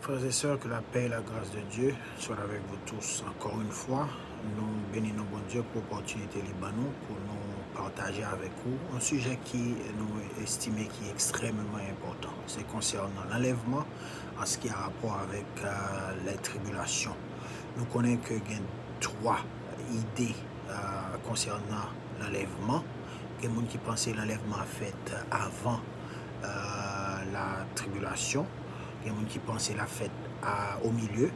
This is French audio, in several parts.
Frères et sœurs, que la paix et la grâce de Dieu soient avec vous tous. Encore une fois, nous bénissons bon Dieu pour l'opportunité pour nous partager avec vous un sujet qui nous estimons qui est extrêmement important. C'est concernant l'enlèvement en ce qui a rapport avec les tribulations. Nous connaissons qu'il y a trois idées concernant l'enlèvement. Il y a des gens qui pensent que l'enlèvement a fait avant la tribulation. Il y a des gens qui pensent la fête au milieu.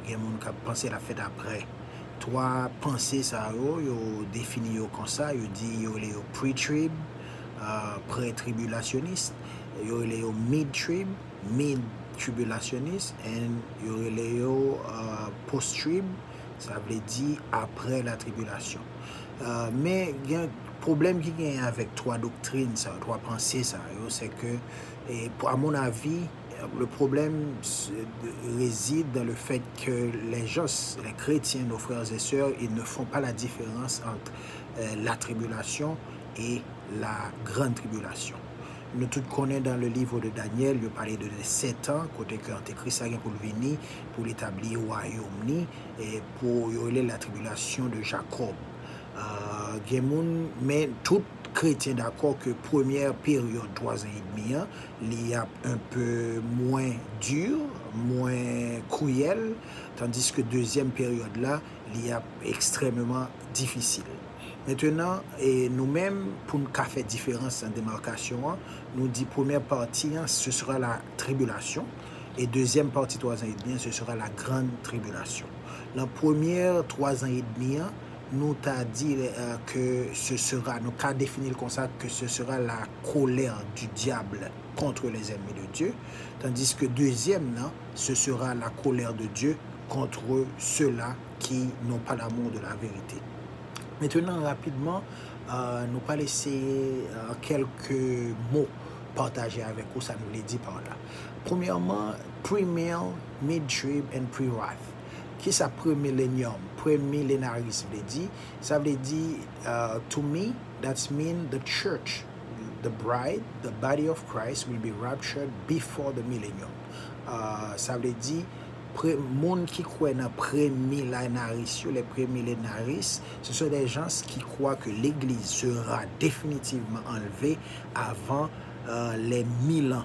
Il y a des gens qui pensent la fête après. Trois pensées, ça, ils définissent comme ça. Ils disent qu'ils sont pre-trib, pré-tribulationniste. Ils sont mid-trib, mid-tribulationniste. Et ils sont post-trib, ça veut dire après la tribulation. Mais il y a un problème qui vient avec trois doctrines, ça, trois pensées, ça, c'est que, à mon avis, le problème réside dans le fait que les gens, les chrétiens, nos frères et sœurs, ils ne font pas la différence entre la tribulation et la grande tribulation. Nous tous connaissons dans le livre de Daniel, il parlait de 7 ans, côté que Antéchrist a pour venir, pour l'établir au royaume, et pour la tribulation de Jacob. Mais tout chrétien d'accord que première période 3 ans et demi, il y a un peu moins dur, moins cruel, tandis que deuxième période là, il y a extrêmement difficile. Maintenant, nous-mêmes, pour nous faire différence en démarcation, nous dit première partie, ce sera la tribulation, et deuxième partie 3 ans et demi, ce sera la grande tribulation. La première 3 ans et demi, nous t'a dit que ce sera, nous qu'a défini comme ça, que ce sera la colère du diable contre les ennemis de Dieu, tandis que deuxième, ce sera la colère de Dieu contre ceux-là qui n'ont pas l'amour de la vérité. Maintenant, rapidement, nous allons laisser quelques mots partagés avec vous, ça nous les dit par là. Premièrement, pre-mill, mid-trib and pre-wrath. Qui ça pre-millennium, pre-millenarisme veut dire? Ça veut dire, to me, that means the church, the bride, the body of Christ will be raptured before the millennium. Ça veut dire, monde qui croient dans pré-millénaristes, les pré-millénaristes, ce sont des gens qui croient que l'Église sera définitivement enlevée avant les 1000 ans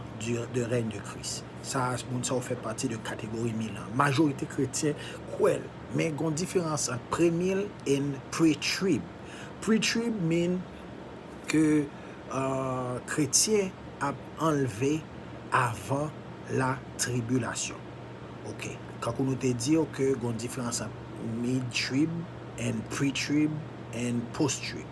de règne de Christ. Ça fait partie de la catégorie 1000 ans. Majorité chrétienne croient, mais il y a une différence entre pré-mille et pre-trib. Pre-trib mean que chrétien a enlevé avant la tribulation. Ok, quand on nous te dit que il y a une différence entre mid-trib and pre-trib and post-trib.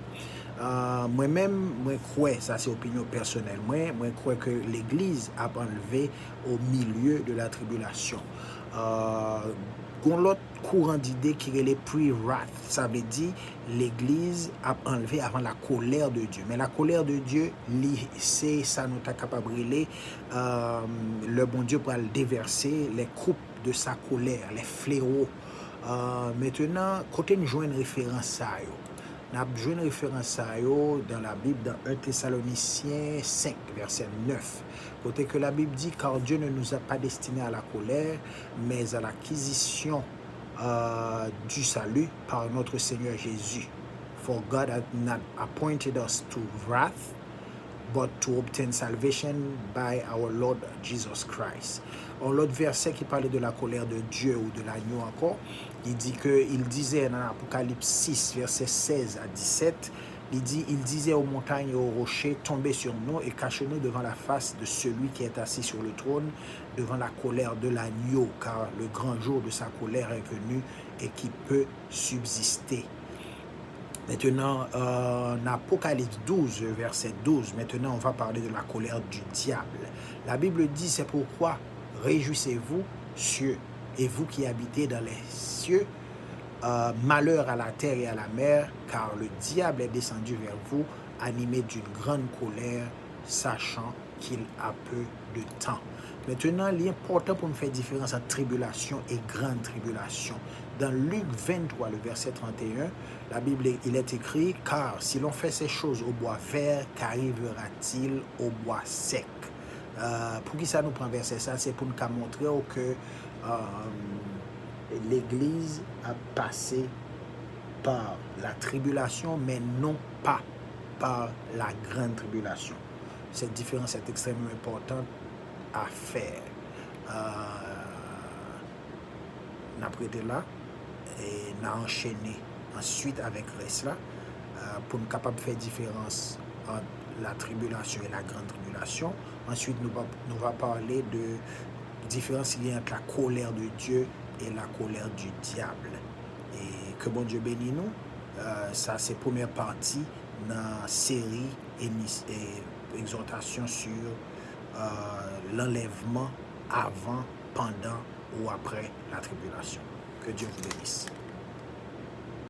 Moi-même, moi crois, ça c'est opinion personnelle, moi crois que l'Église a enlevé au milieu de la tribulation. L'autre courant d'idée qui est les pre-wrath, ça veut dire l'Église a enlevé avant la colère de Dieu. Mais la colère de Dieu, c'est ça nous t'a capable de brûler. Le bon Dieu pour le déverser les coupes de sa colère, les fléaux. Maintenant, côté nous jouons une référence à eux. Nous avons une référence à eux dans la Bible, dans 1 Thessaloniciens 5, verset 9. Côté que la Bible dit, car Dieu ne nous a pas destinés à la colère, mais à l'acquisition du salut par notre Seigneur Jésus. For God hath not appointed us to wrath, but to obtain salvation by our Lord Jesus Christ. L'autre verset qui parlait de la colère de Dieu ou de l'agneau encore, il disait dans Apocalypse 6, verset 16 à 17, il disait aux montagnes et aux rochers, tombez sur nous et cachez-nous devant la face de celui qui est assis sur le trône, devant la colère de l'agneau, car le grand jour de sa colère est venu et qui peut subsister. Maintenant, en Apocalypse 12, verset 12, maintenant on va parler de la colère du diable. La Bible dit, c'est pourquoi réjouissez-vous, cieux, et vous qui habitez dans les cieux, malheur à la terre et à la mer, car le diable est descendu vers vous, animé d'une grande colère, sachant qu'il a peu de temps. Maintenant, l'important pour nous faire différence entre tribulation et grande tribulation. Dans Luc 23, le verset 31, la Bible, il est écrit, car si l'on fait ces choses au bois vert, qu'arrivera-t-il au bois sec? Pour qui ça nous prend verset ça, c'est pour nous montrer que l'Église a passé par la tribulation, mais non pas par la grande tribulation. Cette différence est extrêmement importante à faire. On a prêté là et on a enchaîné ensuite avec reste là pour nous capables de faire différence entre la tribulation et la grande tribulation. Ensuite, nous va parler de différence il y a entre la colère de Dieu et la colère du diable. Et que bon Dieu bénisse nous. Ça, c'est la première partie dans la série et exhortation sur l'enlèvement avant, pendant ou après la tribulation. Que Dieu vous bénisse.